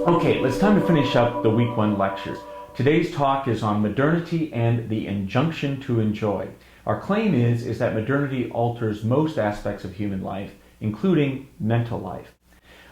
Okay, it's time to finish up the week one lectures. Today's talk is on modernity and the injunction to enjoy. Our claim is that modernity alters most aspects of human life, including mental life.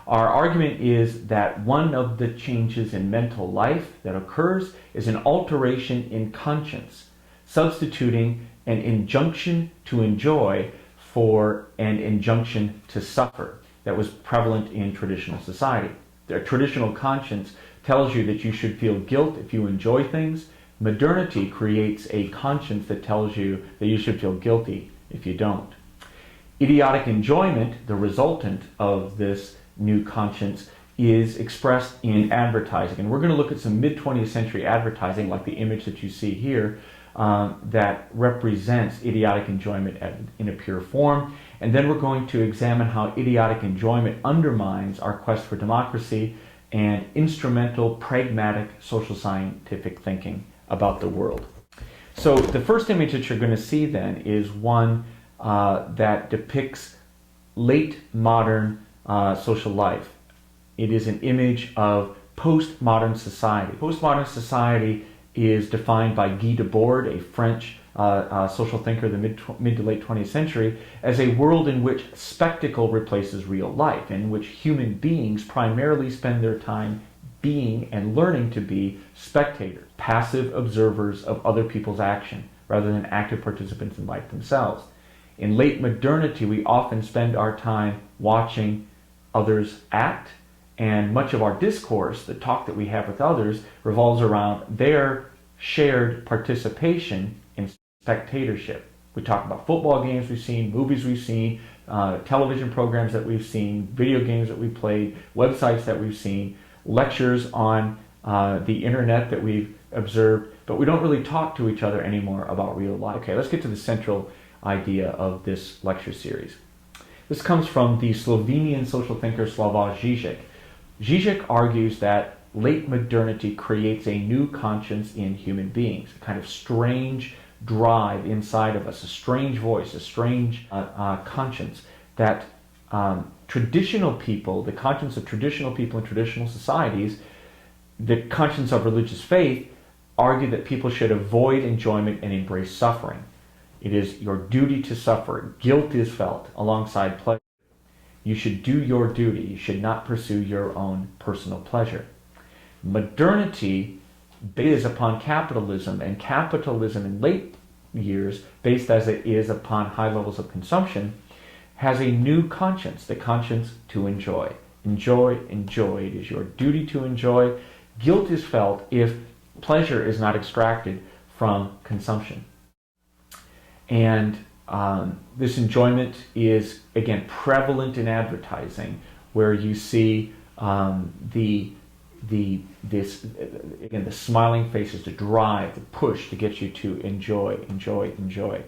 Our argument is that one of the changes in mental life that occurs is an alteration in conscience, substituting an injunction to enjoy for an injunction to suffer that was prevalent in traditional society. The traditional conscience tells you that you should feel guilt if you enjoy things. Modernity creates a conscience that tells you that you should feel guilty if you don't. Idiotic enjoyment, the resultant of this new conscience, is expressed in advertising. And we're going to look at some mid-20th century advertising, like the image that you see here, that represents idiotic enjoyment in a pure form. And then we're going to examine how idiotic enjoyment undermines our quest for democracy and instrumental, pragmatic, social scientific thinking about the world. So the first image that you're going to see then is one that depicts late modern social life. It is an image of postmodern society. Postmodern society is defined by Guy Debord, a French social thinker of the mid to late 20th century, as a world in which spectacle replaces real life, in which human beings primarily spend their time being and learning to be spectators, passive observers of other people's action, rather than active participants in life themselves. In late modernity, we often spend our time watching others act, and much of our discourse, the talk that we have with others, revolves around their shared participation in spectatorship. We talk about football games we've seen, movies we've seen, television programs that we've seen, video games that we've played, websites that we've seen, lectures on the internet that we've observed, but we don't really talk to each other anymore about real life. Okay, let's get to the central idea of this lecture series. This comes from the Slovenian social thinker Slavoj Zizek. Zizek argues that late modernity creates a new conscience in human beings, a kind of strange drive inside of us, a strange voice, a strange conscience that traditional people, the conscience of traditional people in traditional societies, the conscience of religious faith, argue that people should avoid enjoyment and embrace suffering. It is your duty to suffer. Guilt is felt alongside pleasure. You should do your duty. You should not pursue your own personal pleasure. Modernity is upon capitalism, and capitalism in late years, based as it is upon high levels of consumption, has a new conscience, the conscience to enjoy. Enjoy, enjoy. It is your duty to enjoy. Guilt is felt if pleasure is not extracted from consumption. And this enjoyment is, again, prevalent in advertising, where you see the smiling faces, the drive, the push to get you to enjoy, enjoy, enjoy.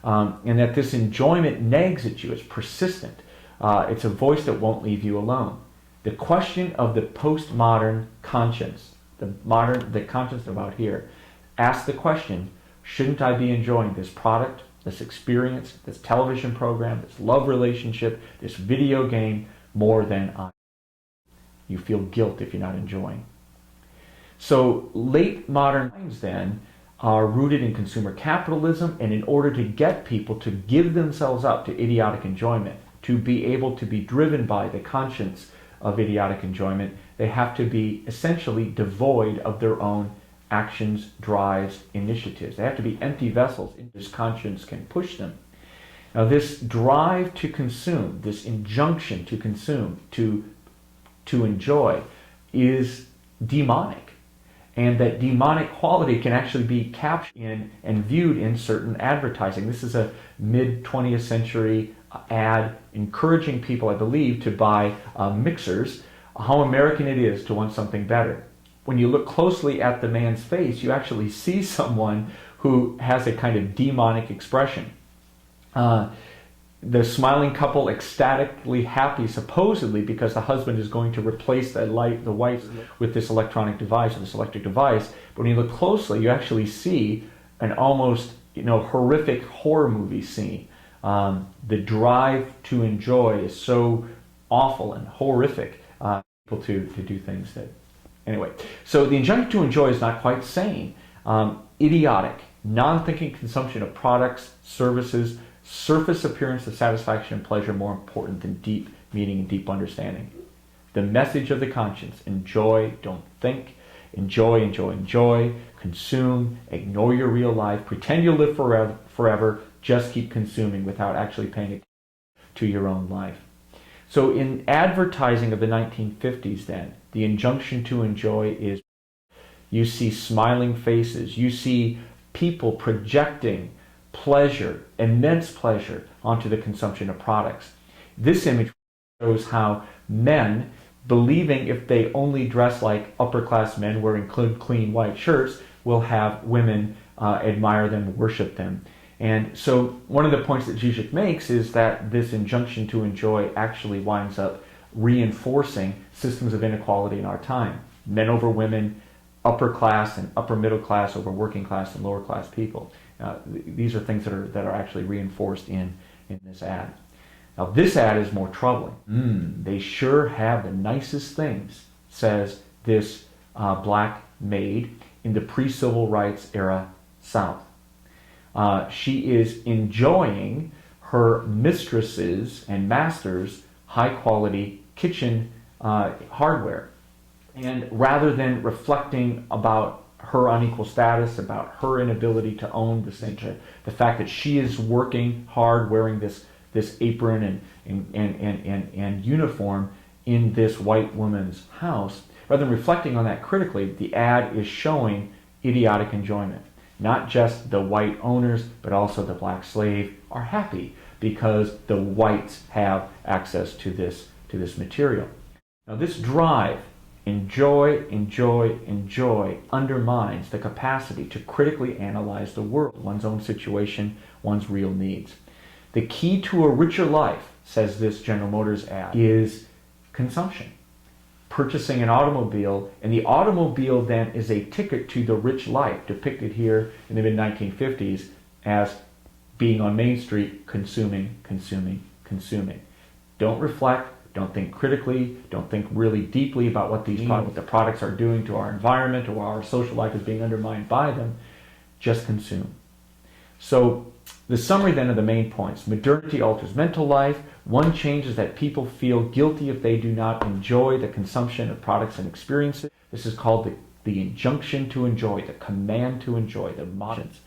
And that this enjoyment nags at you. It's persistent. It's a voice that won't leave you alone. The question of the postmodern conscience, the conscience about here, asks the question, shouldn't I be enjoying this product, this experience, this television program, this love relationship, this video game more than I? You feel guilt if you're not enjoying. So late modern minds then are rooted in consumer capitalism, and in order to get people to give themselves up to idiotic enjoyment, to be able to be driven by the conscience of idiotic enjoyment, they have to be essentially devoid of their own actions, drives, initiatives. They have to be empty vessels in which conscience can push them. Now this drive to consume, this injunction to consume, to enjoy, is demonic. And that demonic quality can actually be captured in and viewed in certain advertising. This is a mid-20th century ad encouraging people, I believe, to buy mixers. How American it is to want something better. When you look closely at the man's face, you actually see someone who has a kind of demonic expression. The smiling couple ecstatically happy, supposedly, because the husband is going to replace the wife with this electronic device, or this electric device. But when you look closely, you actually see an almost horrific horror movie scene. The drive to enjoy is so awful and horrific. people to do things that... Anyway, so the injunction to enjoy is not quite sane. Idiotic, non-thinking consumption of products, services, surface appearance of satisfaction and pleasure more important than deep meaning and deep understanding. The message of the conscience: enjoy, don't think. Enjoy, enjoy, enjoy. Consume, ignore your real life. Pretend you'll live forever. Just keep consuming without actually paying attention to your own life. So in advertising of the 1950s then, the injunction to enjoy is, you see smiling faces, you see people projecting pleasure, immense pleasure, onto the consumption of products. This image shows how men, believing if they only dress like upper class men wearing clean white shirts, will have women admire them, worship them. And so one of the points that Zizek makes is that this injunction to enjoy actually winds up reinforcing systems of inequality in our time. Men over women, upper class and upper middle class over working class and lower class people. These are things that are actually reinforced in this ad. Now this ad is more troubling. They sure have the nicest things, says this black maid in the pre-civil rights era South. She is enjoying her mistresses and masters' high-quality kitchen hardware. And rather than reflecting about her unequal status, about her inability to own the fact that she is working hard, wearing this apron and uniform in this white woman's house, rather than reflecting on that critically, the ad is showing idiotic enjoyment. Not just the white owners, but also the black slave are happy because the whites have access to this material. Now this drive, enjoy, enjoy, enjoy, undermines the capacity to critically analyze the world, one's own situation, one's real needs. The key to a richer life, says this General Motors ad, is consumption. Purchasing an automobile, and the automobile then is a ticket to the rich life, depicted here in the mid-1950s as being on Main Street, consuming, consuming, consuming. Don't reflect, don't think critically, don't think really deeply about what what the products are doing to our environment or our social life is being undermined by them. Just consume. So the summary then of the main points: modernity alters mental life. One change is that people feel guilty if they do not enjoy the consumption of products and experiences. This is called the injunction to enjoy, the command to enjoy, the models.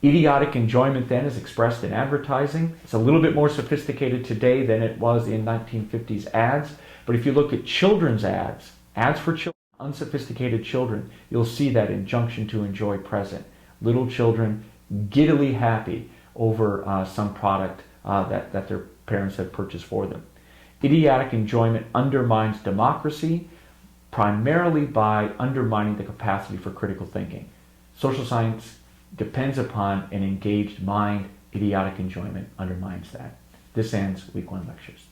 Idiotic enjoyment then is expressed in advertising. It's a little bit more sophisticated today than it was in 1950s ads. But if you look at children's ads for children, unsophisticated children, you'll see that injunction to enjoy present. Little children giddily happy over some product that their parents have purchased for them. Idiotic enjoyment undermines democracy, primarily by undermining the capacity for critical thinking. Social science depends upon an engaged mind. Idiotic enjoyment undermines that. This ends Week 1 lectures.